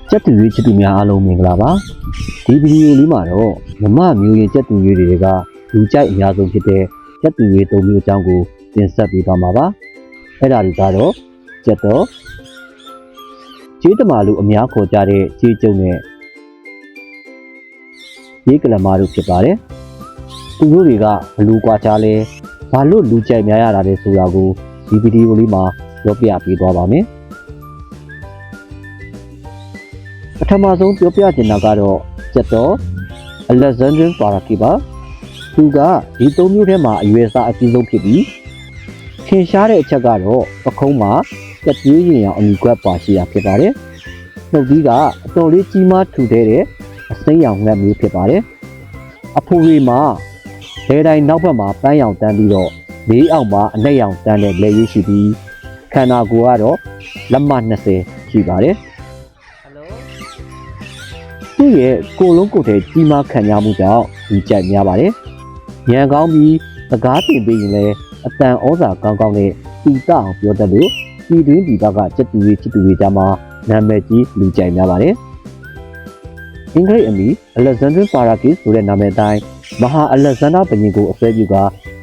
ကျက်တူရွေးချစ်သူများအားလုံးမင်္ဂလာပါဒီဗီဒီယိုလေးမှာတော့မမမျိုးရင်ကျက်တူရွေးတွေကလူကြိုက်အများဆုံးဖြစ်တဲ့ကျက်တူရွေး၃မျိုးအကြောင်းကိုတင်ဆက်ပေးသွားမှာပါအဲ့ဒါတွေကတော့ကျက်တော်ကျေးတမာလူအများခေါ်ကြတဲ့ကျေးကျုံနဲ့ရေကလမာတို့ဖြစ်ပါတယ်သူတို့တွေကဘလူကွာချားလဲဘာလို့လူကြိုက်များရတာလဲဆိုတာကိုဒီဗီဒီယိုလေးမှာပြောပြပေးသွားပါမယ်ပထမဆုံးပြောပြချင်တာကတော့ကျက်တော် Alexandrian Parakeet ပါသူကဒီ၃မျိုးထဲမှာအရွယ်အစားအကြီးဆုံးဖြစ်ပြီးထင်ရှားတဲ့အချက်ကတော့ပခုံးမှာကျက်သွေးရင်အောင်အနီကွက်ပါရှိတာဖြစ်ပါတယ်နှုတ်သီးကအတော်လေးကြီးမားထူတဲ့အစိမ်းရောင်ငှက်မျိုးဖြစ်ပါတယ်အဖိုရီမှာလေတိုင်းနောက်ဘက်မှာပန်းရောင်တန်းပြီးတော့လေးအောက်မှာအနက်ရောင်တန်းတဲ့လက်ရည်ရှိပြီးခန္ဓာကိုယ်ကတော့လက်မ20ရှိပါတယ်သူ့ရဲ့ကိုယ်လုံးကိုယ်ထဲကြီးမားခံရမှုကြောင့်ဒီကြိုက်များပါတယ်။ဉာဏ်ကောင်းပြီးစကားတင်ပေးရင်လည်းအတန်ဩဇာကောင်းကောင်းနဲ့တီးတအောင်ပြောတတ်လို့ပြည်တွင်းပြည်ပကစက်တူရေးချစ်တူရေးကြမှာနာမည်ကြီးလူကြိုက်များပါတယ်။အင်္ဂလိပ်အမည် Alexandrian Parakeet ဆိုတဲ့နာမည်အတိုင်းမဟာအလက်ဇန္ဒာဘုရင်ကိုအစွဲပြုက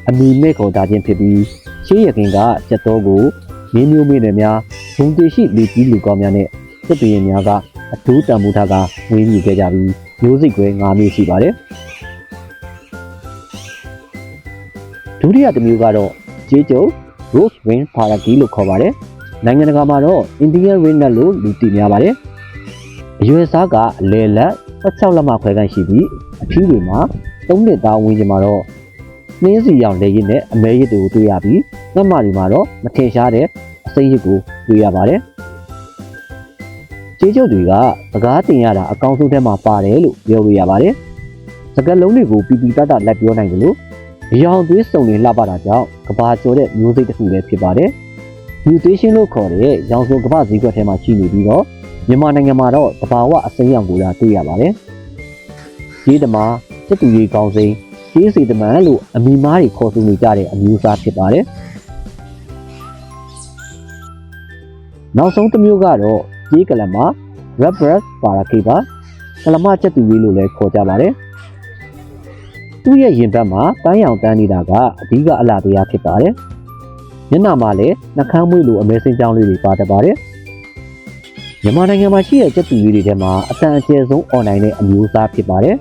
အမည်မဲ့ခေါ်တာခြင်းဖြစ်ပြီးရှေးရခင်ကကျက်တော်ကိုမင်းမျိုးမေးတွေများဘုံတရှိလူကြီးလူကောင်းများနဲ့စက်တူရေးများကအထူးတန်ဖိုးထားကဝေးမြူခဲ့ကြပြီးမျိုးစိတ်ကွဲ၅မျိုးရှိပါတယ်ဒုတိယတစ်မျိုးကတော့ကျေးကျုံ Rose Wing Parakeet လို့ခေါ်ပါတယ်နိုင်ငံတကာမှာတော့ Indian Ringneck လို့လူသိများပါတယ်အရွယ်စားကအလယ်လက်16လက်မခွဲခန့်ရှိပြီးအထီးတွေမှာ3နှစ်သားဝင်းကျင်မှာတော့နှင်းစီရောင်လက်ရည်နဲ့အမဲရည်တွေကိုတွေ့ရပြီးငှက်မတွေမှာတော့မထင်ရှားတဲ့အစိမ်းရည်ကိုတွေ့ရပါတယ်ကျေးကျုပ်တွေကစကားတင်ရတာအကောင်းဆုံးထဲမှာပါတယ်လို့ပြောလို့ရပါတယ်။စကားလုံးတွေကိုပီပီတတ်တတ်လက်ပြောနိုင်တယ်လို့အယောင်သွေးစုံတွေလှပတာကြောင့်ကဘာကျော်တဲ့မျိုးစိတ်တစ်ခုလည်းဖြစ်ပါတယ်။ mutation လို့ခေါ်တဲ့ရောင်စုံကဘာဈေးကွက်ထဲမှာရှိနေပြီးတော့မြန်မာနိုင်ငံမှာတော့တဘာဝအစိမ်းရောင်ကိုသာတွေ့ရပါတယ်။ကျေးတမာစက်တူရီကောင်းစိမ်းကျေးစီတမန်လို့အမီမားတွေခေါ်ဆိုနေကြတဲ့အမျိုးအစားဖြစ်ပါတယ်။နောက်ဆုံးတစ်မျိုးကတော့ကျေးကလမ Red-breast Parakeet ပါကလမကျက်တူရေးလို့လည်းခေါ်ကြပါတယ်သူ့ရဲ့ရင်ဘတ်မှာပန်းရောင်တန်းနေတာကအဓိကအလားတရားဖြစ်ပါတယ်မျက်နှာမှာလည်းနှာခမ်းမွေးလိုအမဲစင်းကြောင်းလေးတွေပါတတ်ပါတယ်မြန်မာနိုင်ငံမှာရှိတဲ့ကျက်တူရေးတွေထဲမှာအတန်အကျယ်ဆုံး online နဲ့အမျိုးအစားဖြစ်ပါတယ်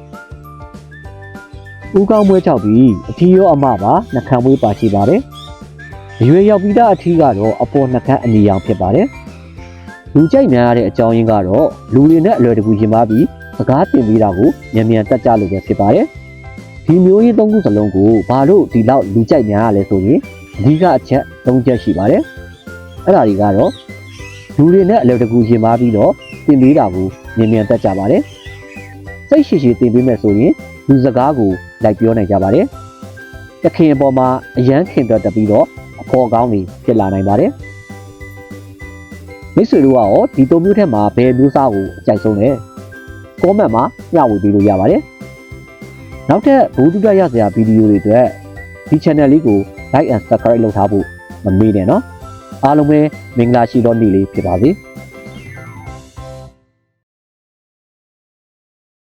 ဦးကောင်းမွေးချောက်ပြီးအထီးရောအမပါနှာခမ်းမွေးပါရှိပါတယ်အရွယ်ရောက်ပြီးသားအထီးကတော့အပေါ်နှာခမ်းအနီရောင်ဖြစ်ပါတယ်လူကြိုက်များရတဲ့အကြောင်းရင်းကတော့လူတွေနဲ့အလွယ်တကူရင်ပါပြီးစကားတင်ပေးတာကိုမြန်မြန်တက်ကြလို့ပဲဖြစ်ပါတယ်။ဒီမျိုးရင်း၃ခုစလုံးကိုဘာလို့ဒီလောက်လူကြိုက်များရလဲဆိုရင်အဓိကအချက်၃ချက်ရှိပါတယ်။အဲ့ဒါတွေကတော့လူတွေနဲ့အလွယ်တကူရင်ပါပြီးတော့တင်ပေးတာကိုမြန်မြန်တက်ကြပါတယ်။စိတ်ရှိရှိတင်ပေးမယ်ဆိုရင်လူစကားကိုလိုက်ပြောနိုင်ကြပါတယ်။တခင်အပေါ်မှာအရန်ခင်တွက်တက်ပြီးတော့အဖော်ကောင်းတွေဖြစ်လာနိုင်ပါတယ်။မိတ်ဆွေတို့ကရောဒီ၃မျိုးထက်မှာဘယ်မျိုးစားကိုအကြိုက်ဆုံးလဲ။ comment မှာမျှဝေပေးလို့ရပါတယ်။နောက်ထပ်ဘူတုဒရစရာဗီဒီယိုတွေအတွက်ဒီ channel လေးကို like and subscribe လုပ်ထားဖို့မမေ့နဲ့နော်။အားလုံးပဲမင်္ဂလာရှိသောနေ့လေးဖြစ်ပါစေ။